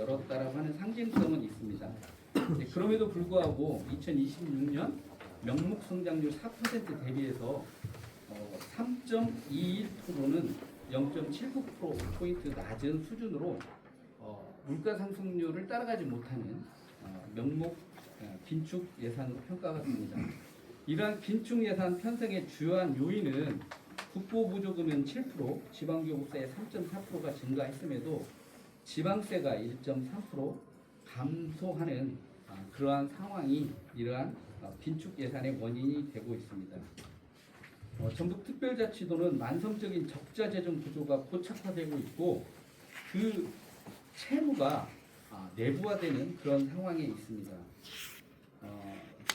열었다라고 하는 상징성은 있습니다. 그럼에도 불구하고 2026년 명목 성장률 4% 대비해서 3.21%는 0.79%포인트 낮은 수준으로 물가 상승률을 따라가지 못하는 명목 긴축 예산으로 평가가 됩니다. 이러한 긴축 예산 편성의 주요한 요인은 국고보조금은 7%, 지방교부세 3.4%가 증가했음에도 지방세가 1.3% 감소하는 그러한 상황이 이러한 긴축 예산의 원인이 되고 있습니다. 전북특별자치도는 만성적인 적자 재정 구조가 고착화되고 있고 그 채무가 내부화되는 그런 상황에 있습니다.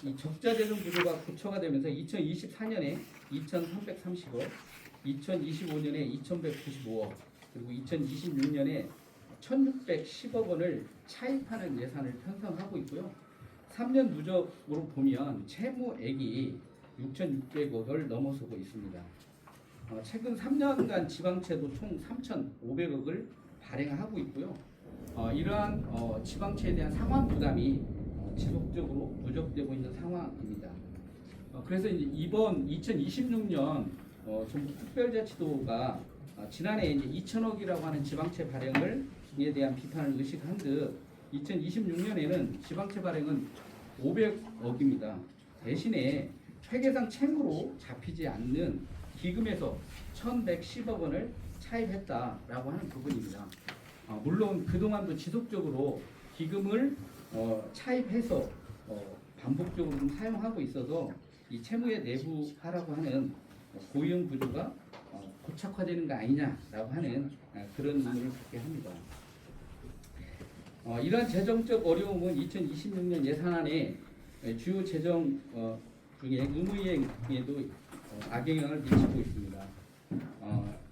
이 적자 재정 구조가 고착화 되면서 2024년에 2,330억, 2025년에 2,195억, 그리고 2026년에 1,610억 원을 차입하는 예산을 편성하고 있고요. 3년 누적으로 보면 채무액이 6,600억을 넘어서고 있습니다. 최근 3년간 지방채도 총 3,500억을 발행하고 있고요. 이러한 지방채에 대한 상환 부담이 지속적으로 누적되고 있는 상황입니다. 그래서 이번 2026년 전북특별자치도가 지난해 이제 2,000억이라고 하는 지방채 발행에 대한 비판을 의식한 듯 2026년에는 지방채 발행은 500억입니다. 대신에 회계상 채무로 잡히지 않는 기금에서 1,110억 원을 차입했다라고 하는 부분입니다. 물론 그동안도 지속적으로 기금을 차입해서 반복적으로 좀 사용하고 있어서 이 채무의 내부화라고 하는 고용 구조가 고착화되는 거 아니냐라고 하는 그런 의문을 갖게 합니다. 이러한 재정적 어려움은 2026년 예산안에 주요 재정 중에 의무이행에도 악영향을 미치고 있습니다.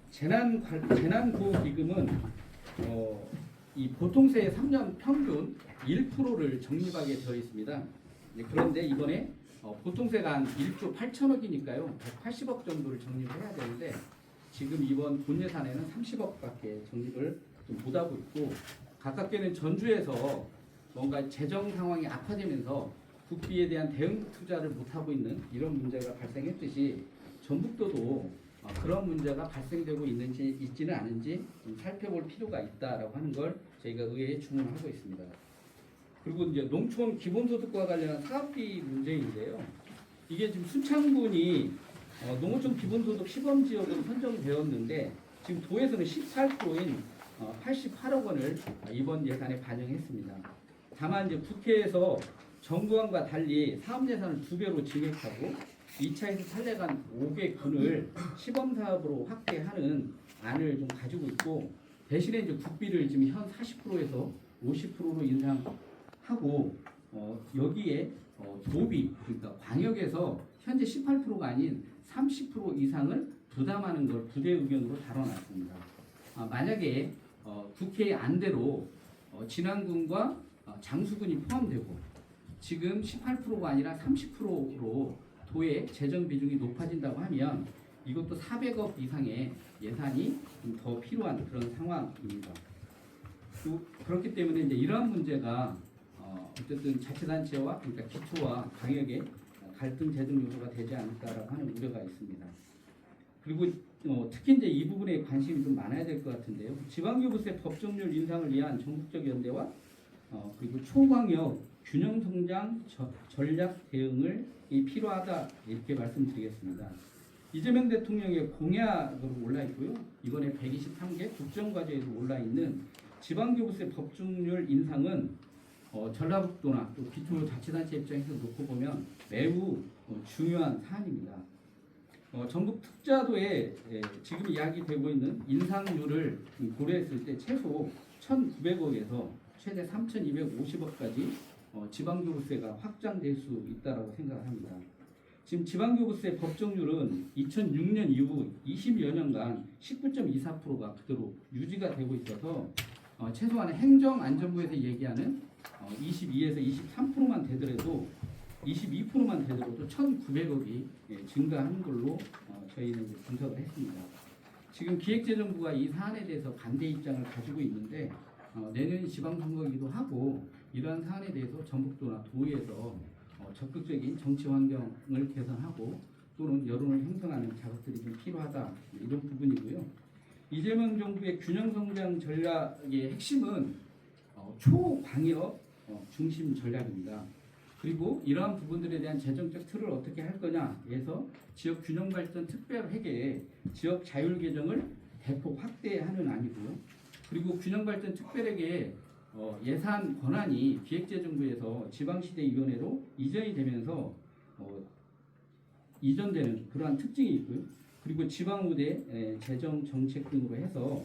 재난구호기금은 이 보통세의 3년 평균 1%를 적립하게 되어 있습니다. 그런데 이번에 보통세가 한 1조 8천억이니까요. 180억 정도를 적립을 해야 되는데 지금 이번 본 예산에는 30억밖에 적립을 못하고 있고 가깝게는 전주에서 뭔가 재정 상황이 악화되면서 국비에 대한 대응 투자를 못하고 있는 이런 문제가 발생했듯이 전북도도 그런 문제가 발생되고 있지는 않은지 좀 살펴볼 필요가 있다라고 하는 걸 저희가 의회에 주문하고 있습니다. 그리고 이제 농촌 기본소득과 관련한 사업비 문제인데요. 이게 지금 순창군이 농어촌 기본소득 시범지역으로 선정되었는데 지금 도에서는 18%인 88억 원을 이번 예산에 반영했습니다. 다만 이제 국회에서 정부안과 달리 사업 예산을 2배로 증액하고 2차에서 탈락한 5개군을 시범사업으로 확대하는 안을 좀 가지고 있고 대신에 이제 국비를 지금 현 40%에서 50%로 인상하고 여기에 도비 그러니까 광역에서 현재 18%가 아닌 30% 이상을 부담하는 걸 부대 의견으로 다뤄놨습니다. 만약에 국회의 안대로 진안군과 장수군이 포함되고 지금 18%가 아니라 30%로 도의 재정 비중이 높아진다고 하면 이것도 400억 이상의 예산이 더 필요한 그런 상황입니다. 그렇기 때문에 이제 이러한 문제가 어쨌든 자치단체와 그러니까 기초와 광역의 갈등 재정 요소가 되지 않을까라고 하는 우려가 있습니다. 그리고 특히 이제 이 부분에 관심이 좀 많아야 될 것 같은데요. 지방교부세 법정률 인상을 위한 전국적 연대와 그리고 초광역 균형 성장 전략 대응을 필요하다 이렇게 말씀드리겠습니다. 이재명 대통령의 공약으로 올라 있고요. 이번에 123개 국정과제에도 올라 있는 지방교부세 법정률 인상은 전라북도나 또 기초자치단체 입장에서 놓고 보면 매우 중요한 사안입니다. 전북 특자도에 지금 이야기되고 있는 인상률을 고려했을 때 최소 1,900억에서 최대 3,250억까지 지방교부세가 확장될 수 있다고 생각합니다. 지금 지방교부세 법정률은 2006년 이후 20여 년간 19.24%가 그대로 유지가 되고 있어서 최소한 행정안전부에서 얘기하는 22에서 23%만 되더라도 22%만 되더라도 1,900억이 증가하는 걸로 저희는 이제 분석을 했습니다. 지금 기획재정부가 이 사안에 대해서 반대 입장을 가지고 있는데 내년이 지방선거이기도 하고 이러한 사안에 대해서 전북도나 도의에서 적극적인 정치 환경을 개선하고 또는 여론을 형성하는 작업들이 좀 필요하다 이런 부분이고요. 이재명 정부의 균형 성장 전략의 핵심은 초광역 중심 전략입니다. 그리고 이러한 부분들에 대한 재정적 틀을 어떻게 할 거냐에서 지역 균형 발전 특별회계에 지역 자율 개정을 대폭 확대하는 안이고요. 그리고 균형 발전 특별회계에 예산 권한이 기획재정부에서 지방시대위원회로 이전이 되면서 이전되는 그러한 특징이 있고요. 그리고 지방의회 재정 정책 등으로 해서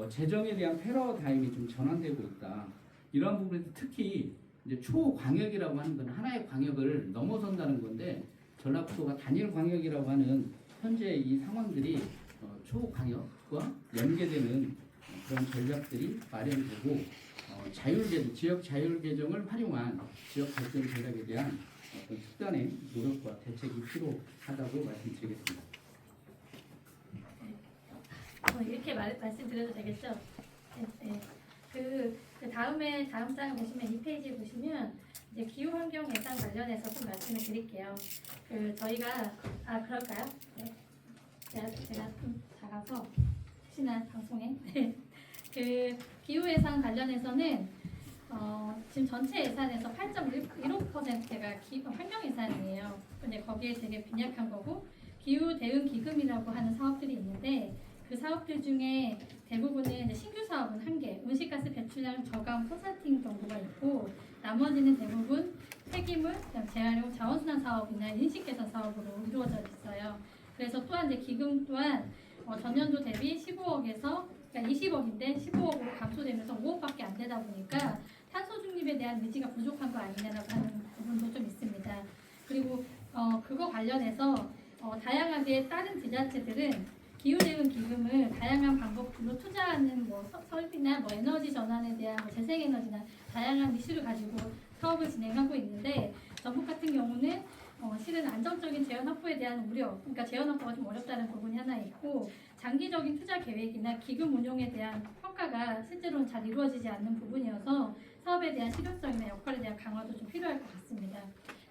재정에 대한 패러다임이 좀 전환되고 있다. 이러한 부분에서 특히 이제 초광역이라고 하는 건 하나의 광역을 넘어선다는 건데 전라북도가 단일 광역이라고 하는 현재 이 상황들이 초광역과 연계되는 그런 전략들이 마련되고 자율개정, 지역 자율개정을 활용한 지역 발전 전략에 대한 어떤 특단의 노력과 대책이 필요하다고 말씀드리겠습니다. 이렇게 말씀드려도 되겠죠? 네. 다음 장 보시면 2페이지 보시면 이제 기후 환경 예산 관련해서 좀 말씀을 드릴게요. 저희가 그럴까요? 네. 제가 좀 작아서 혹시나 방송에 기후 예산 관련해서는 지금 전체 예산에서 8.15%가 환경 예산이에요. 근데 거기에 되게 빈약한 거고 기후 대응 기금이라고 하는 사업들이 있는데 그 사업들 중에 대부분은 이제 신규 사업은 1개, 온실가스 배출량 저감 콘서팅 정도가 있고 나머지는 대부분 폐기물, 재활용, 자원순환 사업이나 인식 개선 사업으로 이루어져 있어요. 그래서 또한 이제 기금 또한 전년도 대비 15억에서 그러니까 20억인데 15억으로 감소되면서 5억밖에 안 되다 보니까 탄소 중립에 대한 의지가 부족한 거 아니냐라고 하는 부분도 좀 있습니다. 그리고 그거 관련해서 다양하게 다른 지자체들은 기후대응 기금을 다양한 방법으로 투자하는 설비나 에너지 전환에 대한 재생에너지나 다양한 이슈를 가지고 사업을 진행하고 있는데 전북 같은 경우는 실은 안정적인 재원 확보에 대한 우려, 그러니까 재원 확보가 좀 어렵다는 부분이 하나 있고 장기적인 투자 계획이나 기금 운용에 대한 평가가 실제로는 잘 이루어지지 않는 부분이어서 사업에 대한 실효성이나 역할에 대한 강화도 좀 필요할 것 같습니다.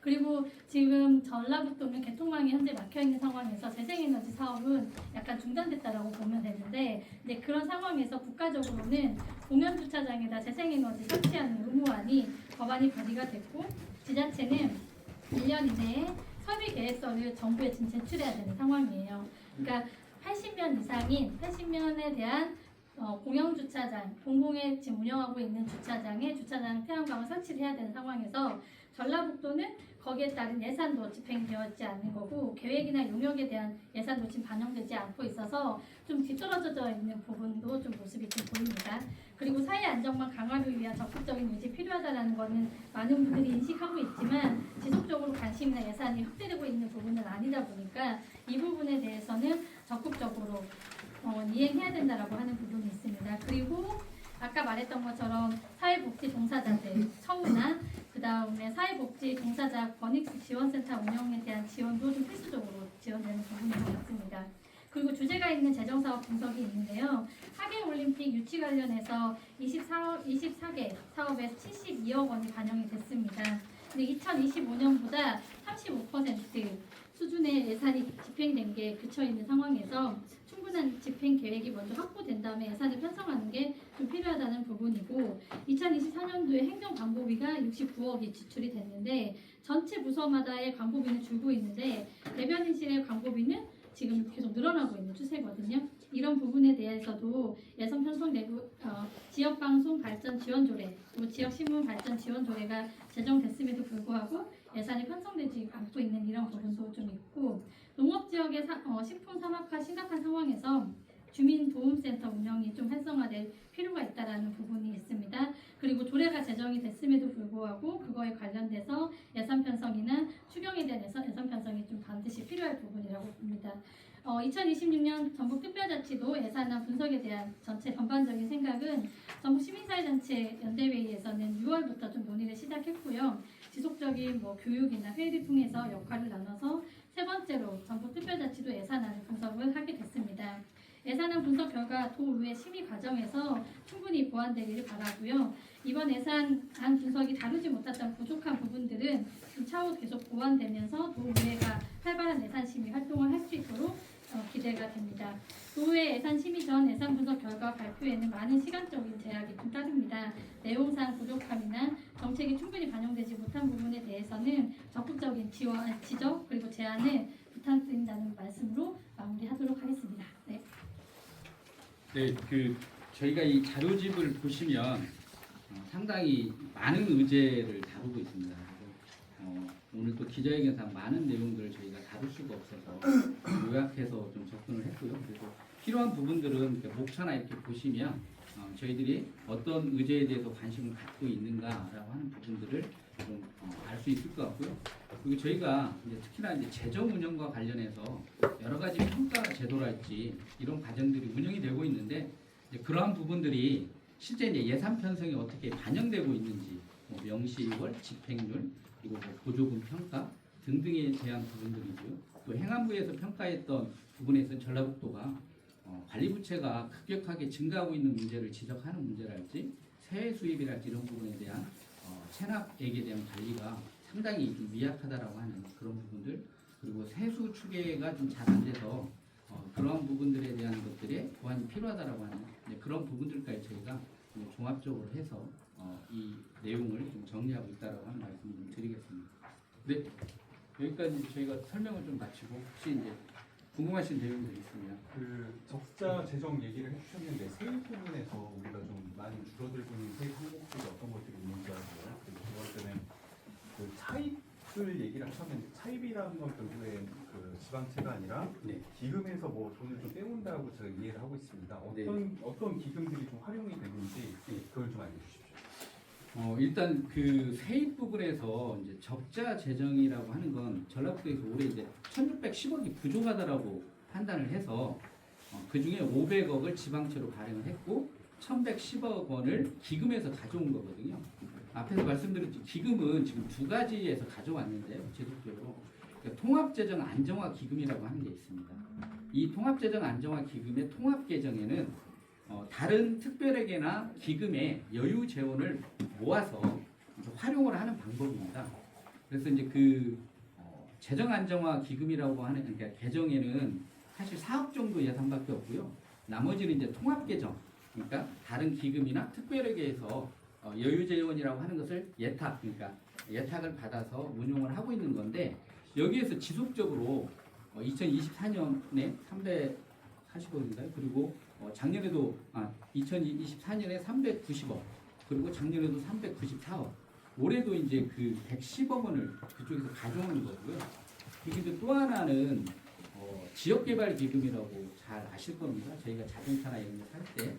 그리고 지금 전라북도는 개통망이 현재 막혀있는 상황에서 재생에너지 사업은 약간 중단됐다라고 보면 되는데 이제 그런 상황에서 국가적으로는 공영주차장에다 재생에너지 설치하는 의무안이 법안이 발의가 됐고 지자체는 1년 이내에 설비 계획서를 정부에 지금 제출해야 되는 상황이에요. 그러니까 80면 이상인 80면에 대한 공영주차장, 공공에 지금 운영하고 있는 주차장에 주차장 태양광을 설치를 해야 되는 상황에서 전라북도는 거기에 따른 예산도 집행되어 있지 않는 거고 계획이나 용역에 대한 예산도 지금 반영되지 않고 있어서 좀 뒤떨어져 있는 부분도 좀 모습이 좀 보입니다. 그리고 사회 안정망 강화를 위한 적극적인 의지 필요하다는 것은 많은 분들이 인식하고 있지만 지속적으로 관심이나 예산이 확대되고 있는 부분은 아니다 보니까 이 부분에 대해서는 적극적으로 이행해야 된다라고 하는 부분이 있습니다. 그리고 아까 말했던 것처럼 사회복지 종사자들 처우나 그 다음에 사회복지 종사자 권익 지원센터 운영에 대한 지원도 좀 필수적으로 지원되는 부분인 것 같습니다. 그리고 주제가 있는 재정사업 분석이 있는데요. 하계올림픽 유치 관련해서 24개 사업에 72억 원이 반영이 됐습니다. 근데 2025년보다 35% 수준의 예산이 집행된 게 그쳐있는 상황에서 충분한 집행 계획이 먼저 확보된 다음에 예산을 편성하는 게 좀 필요하다는 부분이고 2024년도에 행정광고비가 69억이 지출이 됐는데 전체 부서마다의 광고비는 줄고 있는데 대변인실의 광고비는 지금 계속 늘어나고 있는 추세거든요. 이런 부분에 대해서도 예산 편성되고 지역방송 발전 지원 조례, 또 지역신문 발전 지원 조례가 제정됐음에도 불구하고 예산이 편성되지 않고 있는 이런 부분도 좀 있고 농업지역의 식품 산업화 심각한 상황에서 주민도움센터 운영이 좀 활성화될 필요가 있다라는 부분이 있습니다. 그리고 조례가 제정이 됐음에도 불구하고 그거에 관련돼서 예산 편성이나 추경에 대한 예산 편성이 좀 반드시 필요할 부분이라고 봅니다. 2026년 전북특별자치도 예산안 분석에 대한 전체 전반적인 생각은 전북 시민사회단체 연대회의에서는 6월부터 좀 논의를 시작했고요. 지속적인 교육이나 회의를 통해서 역할을 나눠서 세 번째로 전북특별자치도 예산안을 분석을 하게 됐습니다. 예산안 분석 결과 도의회 심의 과정에서 충분히 보완되기를 바라고요. 이번 예산안 분석이 다루지 못했던 부족한 부분들은 차후 계속 보완되면서 도의회가 활발한 예산 심의 활동을 할 수 있도록 기대가 됩니다. 도의회 예산 심의 전 예산 분석 결과 발표에는 많은 시간적인 제약이 좀 따릅니다. 내용상 부족함이나 정책이 충분히 반영되지 못한 부분에 대해서는 적극적인 지적 그리고 제안을 부탁드린다는 말씀으로 마무리하도록 하겠습니다. 네. 네, 저희가 이 자료집을 보시면 상당히 많은 의제를 다루고 있습니다. 그래서 오늘 또 기자회견상 많은 내용들을 저희가 다룰 수가 없어서 요약해서 좀 접근을 했고요. 그래서 필요한 부분들은 이렇게 목차나 이렇게 보시면 저희들이 어떤 의제에 대해서 관심을 갖고 있는가라고 하는 부분들을 좀 알 수 있을 것 같고요. 그리고 저희가 이제 특히나 이제 재정 운영과 관련해서 여러 가지 평가 제도랄지 이런 과정들이 운영이 되고 있는데 이제 그러한 부분들이 실제 이제 예산 편성이 어떻게 반영되고 있는지 뭐 명시월, 집행률 그리고 뭐 보조금 평가 등등에 대한 부분들이고요. 또 행안부에서 평가했던 부분에서 전라북도가 관리 부채가 급격하게 증가하고 있는 문제를 지적하는 문제랄지 세외 수입이랄지 이런 부분에 대한 체납액에 대한 관리가 상당히 좀 미약하다라고 하는 그런 부분들 그리고 세수 추계가 좀 잘 안 돼서 그런 부분들에 대한 것들이 보완이 필요하다라고 하는 그런 부분들까지 저희가 종합적으로 해서 이 내용을 좀 정리하고 있다라고 하는 말씀을 좀 드리겠습니다. 네, 여기까지 저희가 설명을 좀 마치고 혹시 이제 궁금하신 내용들이 있으면 적자 재정 얘기를 해주셨는데 세입 부분에서 우리가 좀 많이 줄어들고 있는 세입 항목들이 어떤 것들이 있는지 알고요. 그리고 두 번째는 차입을 얘기를 하셨는데 차입이라는 건 결국에 지방채가 아니라 네. 기금에서 뭐 돈을 좀 빼온다고 제가 이해를 하고 있습니다. 네. 어떤 기금들이 좀 활용이 되는지 그걸 좀 알려주십시오. 일단 세입 부분에서 이제 적자 재정이라고 하는 건 전라북도에서 올해 이제 1,610억이 부족하다라고 판단을 해서 그 중에 500억을 지방채로 발행을 했고 1,110억 원을 기금에서 가져온 거거든요. 앞에서 말씀드렸듯이 기금은 지금 두 가지에서 가져왔는데요. 지속적으로 그러니까 통합재정 안정화 기금이라고 하는 게 있습니다. 이 통합재정 안정화 기금의 통합 계정에는 다른 특별회계나 기금의 여유 재원을 모아서 활용을 하는 방법입니다. 그래서 이제 재정 안정화 기금이라고 하는 그러니까 계정에는 사실 4억 정도 예산밖에 없고요. 나머지는 이제 통합 계정, 그러니까 다른 기금이나 특별회계에서 여유 재원이라고 하는 것을 그러니까 예탁을 받아서 운용을 하고 있는 건데 여기에서 지속적으로 2024년에 340억인가요? 그리고 작년에도 2024년에 390억 그리고 작년에도 394억 올해도 이제 110억 원을 그쪽에서 가져오는 거고요. 그리고 또 하나는 지역개발기금이라고 잘 아실 겁니다. 저희가 자동차나 이런 거 살 때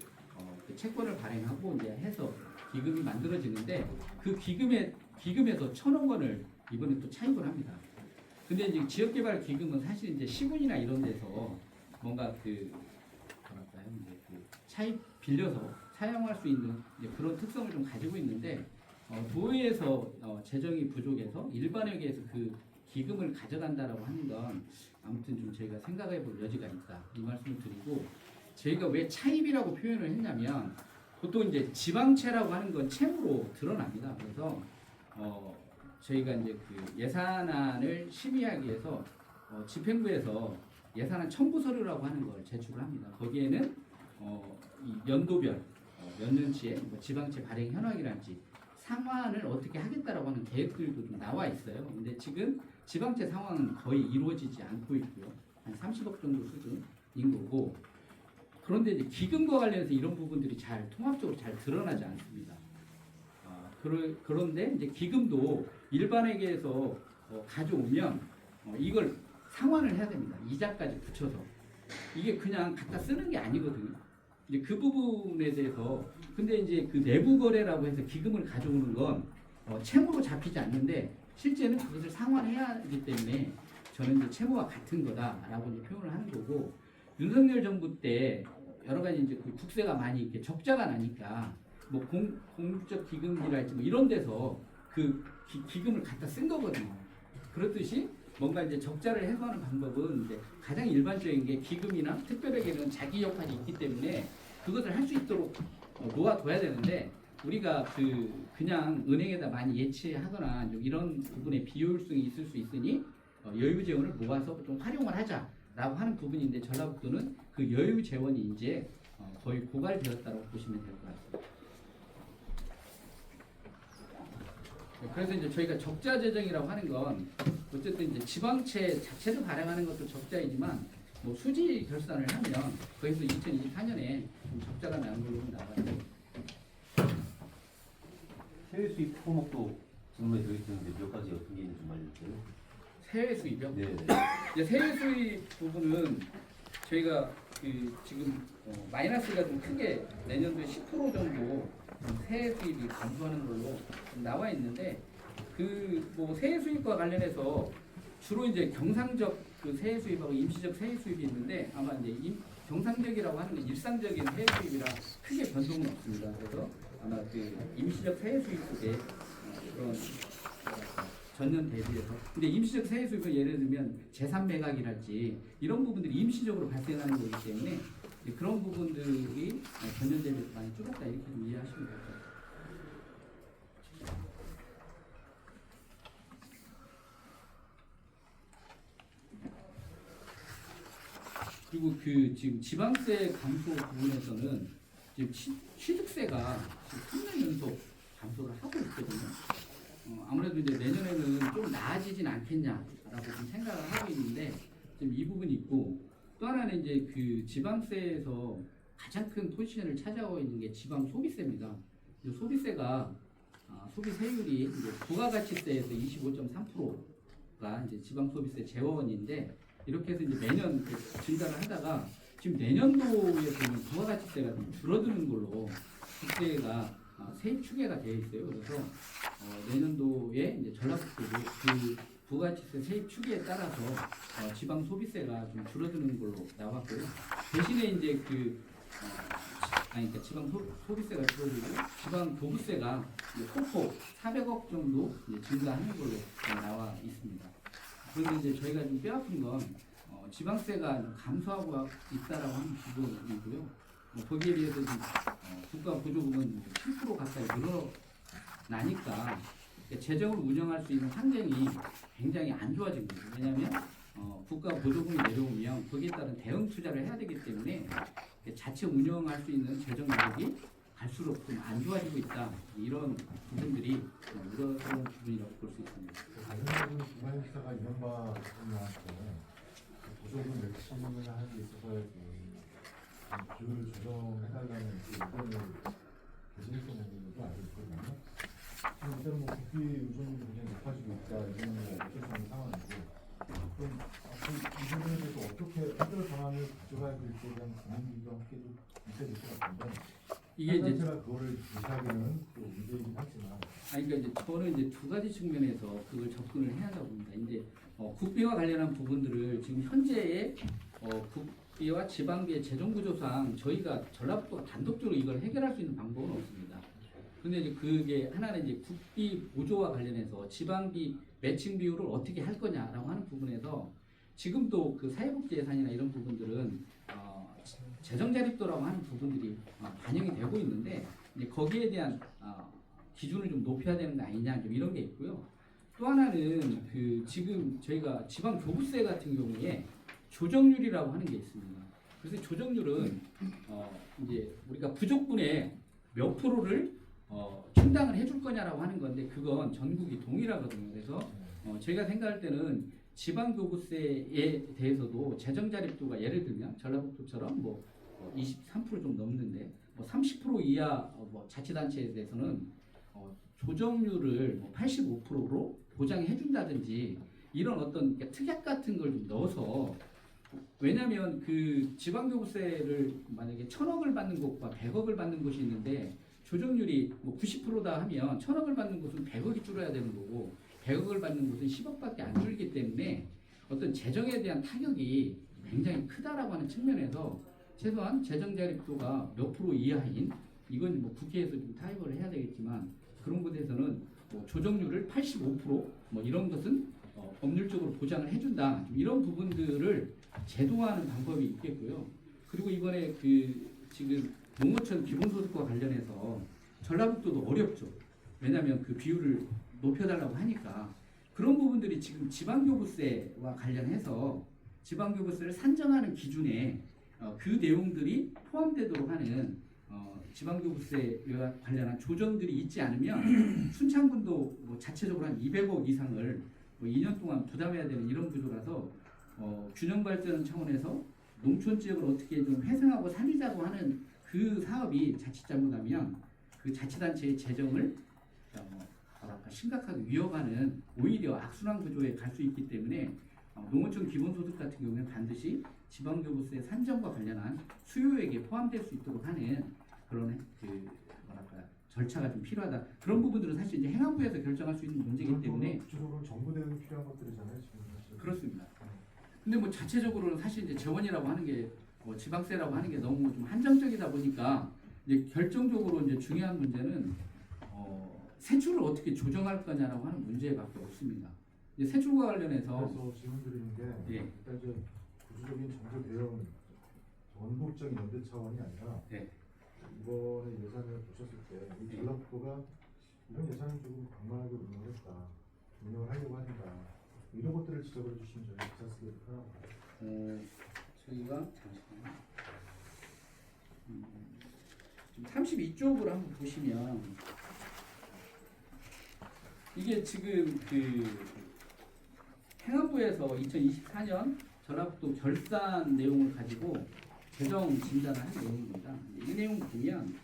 그 채권을 발행하고 이제 해서 기금이 만들어지는데 그 기금에서 1,000억 원을 이번에 또 차입을 합니다. 근데 이제 지역개발기금은 사실 이제 시군이나 이런 데서 뭔가 차입 빌려서 사용할 수 있는 그런 특성을 좀 가지고 있는데 도의에서 재정이 부족해서 일반회계에서 그 기금을 가져간다라고 하는 건 아무튼 좀 저희가 생각해 볼 여지가 있다 이 말씀을 드리고 저희가 왜 차입이라고 표현을 했냐면 보통 이제 지방채라고 하는 건 채무로 드러납니다. 그래서 저희가 이제 예산안을 심의하기 위해서 집행부에서 예산안 첨부 서류라고 하는 걸 제출을 합니다. 거기에는 이 연도별 몇 년치의 지방채 발행 현황이랄지 상환을 어떻게 하겠다라고 하는 계획들도 좀 나와 있어요. 근데 지금 지방채 상환은 거의 이루어지지 않고 있고요. 한 30억 정도 수준인 거고 그런데 이제 기금과 관련해서 이런 부분들이 잘 통합적으로 잘 드러나지 않습니다. 그런데 이제 기금도 일반회계에서 가져오면 이걸 상환을 해야 됩니다. 이자까지 붙여서 이게 그냥 갖다 쓰는 게 아니거든요. 이제 그 부분에 대해서 근데 이제 내부 거래라고 해서 기금을 가져오는 건 채무로 잡히지 않는데 실제는 그것을 상환해야 하기 때문에 저는 이제 채무와 같은 거다라고 이제 표현을 하는 거고 윤석열 정부 때 여러 가지 이제 국세가 많이 이렇게 적자가 나니까 뭐 공적 기금이랄지 뭐 이런 데서 기금을 갖다 쓴 거거든요. 그렇듯이 뭔가 이제 적자를 해소하는 방법은 이제 가장 일반적인 게 기금이나 특별회계는 자기 역할이 있기 때문에 그것을 할 수 있도록 놓아둬야 되는데 우리가 그냥 은행에다 많이 예치하거나 좀 이런 부분에 비효율성이 있을 수 있으니 여유 재원을 모아서 좀 활용을 하자라고 하는 부분인데 전라북도는 그 여유 재원이 이제 거의 고갈되었다고 보시면 될 것 같습니다. 그래서 이제 저희가 적자 재정이라고 하는 건 어쨌든 이제 지방채 자체를 발행하는 것도 적자이지만 뭐 수지 결산을 하면 거기서 2024년에 좀 적자가 나는 걸로 나와요. 해외 수입 품목도 질문에 들어있는데 몇 가지 어떤 게 있는지 좀 알려주세요. 해외 수입이요? 네. 이제 해외 수입 부분은 저희가 지금 마이너스가 좀 크게 내년도에 10% 정도 해외 수입이 감소하는 걸로 좀 나와 있는데 뭐 세해 수입과 관련해서 주로 이제 경상적 그 세해 수입하고 임시적 세해 수입이 있는데 아마 이제 경상적이라고 하는 게 일상적인 해외 수입이라 크게 변동은 없습니다. 그래서 아마 그 임시적 세해 수입 쪽에 그런 전년 대비해서 근데 임시적 세해 수입은 예를 들면 재산 매각이랄지 이런 부분들이 임시적으로 발생하는 거기 때문에 그런 부분들이 전년 대비해서 많이 줄었다 이렇게 좀 이해하시면 될 것 같아요. 그리고 지금 지방세 감소 부분에서는 지금 취득세가 지금 3년 연속 감소를 하고 있거든요. 아무래도 이제 내년에는 좀 나아지진 않겠냐라고 좀 생각을 하고 있는데 지금 이 부분이 있고 또 하나는 이제 그 지방세에서 가장 큰 포지션을 차지하고 있는 게 지방 소비세입니다. 소비세가 소비 세율이 이제 부가가치세에서 25.3%가 이제 지방 소비세 재원인데 이렇게 해서 이제 매년 증가를 하다가 지금 내년도에 보면 부가가치세가 좀 줄어드는 걸로 국세가 세입 추계가 되어 있어요. 그래서 내년도에 이제 전라북도도 그 부가가치세 세입 추계에 따라서 지방 소비세가 좀 줄어드는 걸로 나왔고요. 대신에 이제 그러니까 지방 소비세가 줄어들고 지방 교부세가 이제 소폭 400억 정도 이제 증가하는 걸로 나와 있습니다. 그런데 이제 저희가 좀 뼈아픈 건 지방세가 감소하고 있다라고 하는 부분이고요. 거기에 비해서 좀 국가 보조금은 7% 가까이 늘어나니까 재정을 운영할 수 있는 환경이 굉장히 안 좋아진 거죠. 왜냐하면 국가 보조금이 내려오면 거기에 따른 대응 투자를 해야 되기 때문에 자체 운영할 수 있는 재정 능력이 갈수록 좀 안 좋아지고 있다. 이런 부분들이 이런 부분이라고 볼 수 있습니다. 가정적으로 중간입사가 이명박 대통령한테 보조금 맥심을 하는 데 있어서 비율을 조정해달라는 의견을 개진했던 부분도 알고 있거든요. 지금 일단 뭐 국비 의존이 굉장히 높아지고 있다 이런 거 어쩔 수 없는 상황이고 그럼 이 부분에 대해서 어떻게 해결 방안을 가져가야 될지에 대한 고민도 함께 좀 있어야 될 것 같은데 이게 이제 제가 그거를 무시하기는 또 문제이긴 하지만 그러니까 이제 저는 이제 두 가지 측면에서 그걸 접근을 해야 한다고 봅니다. 이제 국비와 관련한 부분들을 지금 현재의 국비와 지방비의 재정 구조상 저희가 전라북도가 단독적으로 이걸 해결할 수 있는 방법은 없습니다. 근데 이제 그게 하나는 이제 국비 보조와 관련해서 지방비 매칭 비율을 어떻게 할 거냐라고 하는 부분에서 지금도 그 사회복지 예산이나 이런 부분들은 재정 자립도라고 하는 부분들이 반영이 되고 있는데 이제 거기에 대한 기준을 좀 높여야 되는 거 아니냐 좀 이런 게 있고요. 또 하나는 지금 저희가 지방 교부세 같은 경우에 조정률이라고 하는 게 있습니다. 그래서 조정률은 이제 우리가 부족분의 몇 프로를 충당을 해줄 거냐라고 하는 건데 그건 전국이 동일하거든요. 그래서 저희가 생각할 때는 지방 교부세에 대해서도 재정 자립도가 예를 들면 전라북도처럼 뭐 23% 좀 넘는데 뭐 30% 이하 뭐 자치단체에 대해서는 조정률을 뭐 85%로 보장해 준다든지 이런 어떤 특약 같은 걸 좀 넣어서 왜냐하면 그 지방교부세를 만약에 1,000억을 받는 곳과 100억을 받는 곳이 있는데 조정률이 뭐 90%다 하면 1,000억을 받는 곳은 100억이 줄어야 되는 거고 100억을 받는 곳은 10억밖에 안 줄기 때문에 어떤 재정에 대한 타격이 굉장히 크다라고 하는 측면에서 최소한 재정 자립도가 몇 프로 이하인 이건 뭐 국회에서 좀 타협을 해야 되겠지만 그런 곳에서는 뭐 조정률을 85%뭐 이런 것은 법률적으로 보장을 해준다. 좀 이런 부분들을 제도화하는 방법이 있겠고요. 그리고 이번에 그 지금 농어촌 기본소득과 관련해서 전라북도도 어렵죠. 왜냐하면 그 비율을 높여달라고 하니까 그런 부분들이 지금 지방교부세와 관련해서 지방교부세를 산정하는 기준에 그 내용들이 포함되도록 하는 지방교부세와 관련한 조정들이 있지 않으면 순창군도 뭐 자체적으로 한 200억 이상을 뭐 2년 동안 부담해야 되는 이런 구조라서 균형 발전 차원에서 농촌 지역을 어떻게 좀 회생하고 살리자고 하는 그 사업이 자칫 잘못하면 그 자치단체의 재정을 뭐랄까 심각하게 위협하는 오히려 악순환 구조에 갈 수 있기 때문에 농어촌 기본소득 같은 경우는 반드시 지방교부세 산정과 관련한 수요액에 포함될 수 있도록 하는 그런 그 뭐랄까 절차가 좀 필요하다. 그런 부분들은 사실 이제 행안부에서 결정할 수 있는 문제이기 때문에 구체적으로 정부 대응이 필요한 것들이잖아요. 지금 사실. 그렇습니다. 근데 뭐 자체적으로는 사실 이제 재원이라고 하는 게 뭐 지방세라고 하는 게 너무 좀 한정적이다 보니까 이제 결정적으로 이제 중요한 문제는 세출을 어떻게 조정할 거냐라고 하는 문제밖에 없습니다. 이제 세출과 관련해서 그래서 질문 드리는 게 예. 일단 이제 구조적인 정부 대응 전국적인 연대 차원이 아니라 예. 이번에 예산을 보셨을 때 이 전라북도가 이런 예산을 주고 방만하게 운영했다, 운영을 하려고 한다, 이런 것들을 지적을 해주시면 저희 기사 쓰기 편하고. 저희가 잠시만요. 32쪽으로 한번 보시면 이게 지금 그 행안부에서 2024년 전라북도 결산 내용을 가지고 재정 진단을 한 내용입니다. 이 내용 보면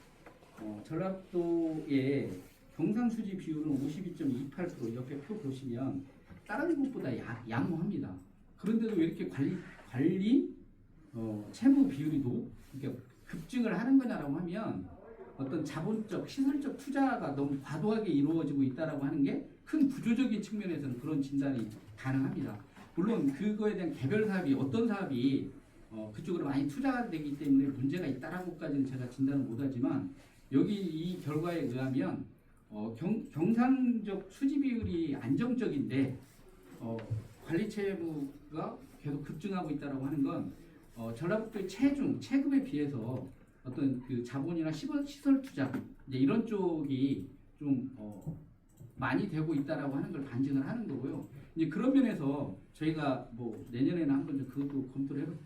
전라북도의 경상수지 비율은 52.28%, 옆에 표 보시면 다른 곳보다 양호합니다. 그런데도 왜 이렇게 관리 채무 비율이 그러니까 급증을 하는 거냐라고 하면 어떤 자본적, 시설적 투자가 너무 과도하게 이루어지고 있다라고 하는 게 큰 구조적인 측면에서는 그런 진단이 가능합니다. 물론 그거에 대한 개별 사업이 어떤 사업이 그쪽으로 많이 투자가 되기 때문에 문제가 있다라고까지는 제가 진단을 못하지만 여기 이 결과에 의하면 경상적 수지 비율이 안정적인데 관리 채무가 계속 급증하고 있다라고 하는 건 전라북도의 체급에 비해서 어떤 그 자본이나 시설 투자 이제 이런 쪽이 좀 많이 되고 있다라고 하는 걸 반증을 하는 거고요. 이제 그런 면에서 저희가 뭐 내년에는 한번 좀 그것도 검토를 해볼.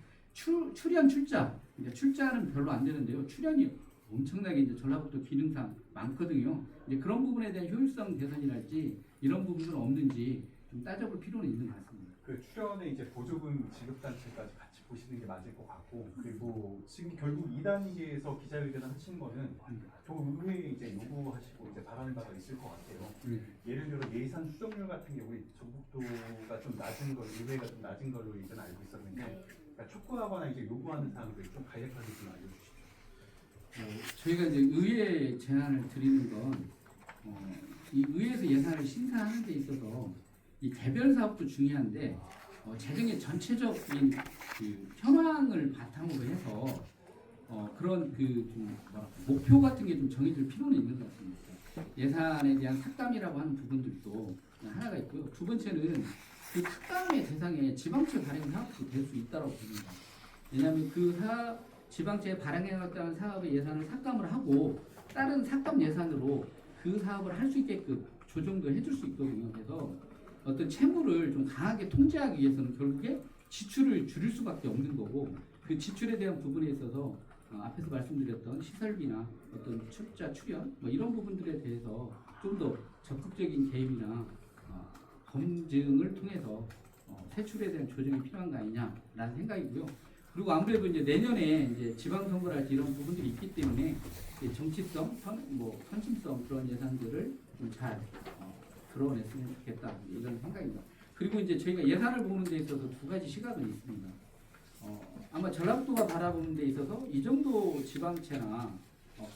출연 출자, 그러니까 출자는 별로 안 되는데요. 출연이 엄청나게 이제 전라북도 기능상 많거든요. 이제 그런 부분에 대한 효율성 개선이랄지 이런 부분은 없는지 좀 따져볼 필요는 있는 것 같습니다. 그 출연에 이제 보조금 지급 단체까지 같이 보시는 게 맞을 것 같고, 그리고 지금 결국 2단계에서 기자회견을 하시는 거는 또 의회에 이제 요구하시고 이제 바라는 바가 있을 것 같아요. 예를 들어 예산 수정률 같은 게 우리 전북도가 좀 낮은 걸, 의회가 좀 낮은 걸로 이제 알고 있었는데, 그러니까 촉구하거나 이제 요구하는 사항들 좀 간략하게 좀 알려주시죠. 저희가 이제 의회에 제안을 드리는 건 이 의회에서 예산을 심사하는 데 있어서 이 개별 사업도 중요한데 재정의 전체적인 그 현황을 바탕으로 해서 그런 그 좀 목표 같은 게 좀 정해질 필요는 있는 것 같습니다. 예산에 대한 삭감이라고 하는 부분들도 하나가 있고요. 두 번째는 그 삭감의 대상에 지방채 발행 사업도 될 수 있다고 봅니다. 왜냐하면 그 지방채에 발행해왔다는 사업의 예산을 삭감을 하고 다른 삭감 예산으로 그 사업을 할 수 있게끔 조정도 해줄 수 있거든요. 그래서 어떤 채무를 좀 강하게 통제하기 위해서는 결국에 지출을 줄일 수밖에 없는 거고 그 지출에 대한 부분에 있어서 앞에서 말씀드렸던 시설비나 어떤 출자, 출연 뭐 이런 부분들에 대해서 좀 더 적극적인 개입이나 검증을 통해서 세출에 대한 조정이 필요한 거 아니냐라는 생각이고요. 그리고 아무래도 이제 내년에 이제 지방선거랄지 이런 부분들이 있기 때문에 정치성, 선심성 그런 예산들을 좀 잘 드러냈으면 좋겠다 이런 생각입니다. 그리고 이제 저희가 예산을 보는 데 있어서 두 가지 시각은 있습니다. 아마 전라북도가 바라보는 데 있어서 이 정도 지방채나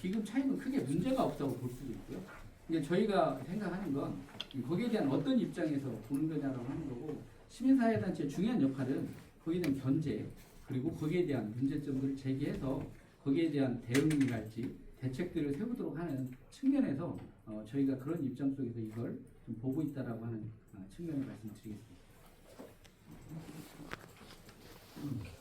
기금 차이는 크게 문제가 없다고 볼 수도 있고요. 근데 저희가 생각하는 건 거기에 대한 어떤 입장에서 보는 거냐라고 하는 거고 시민사회단체의 중요한 역할은 거기에 대한 견제 그리고 거기에 대한 문제점들을 제기해서 거기에 대한 대응이랄지 대책들을 세우도록 하는 측면에서 저희가 그런 입장 속에서 이걸 좀 보고 있다라고 하는 측면을 말씀드리겠습니다. 좀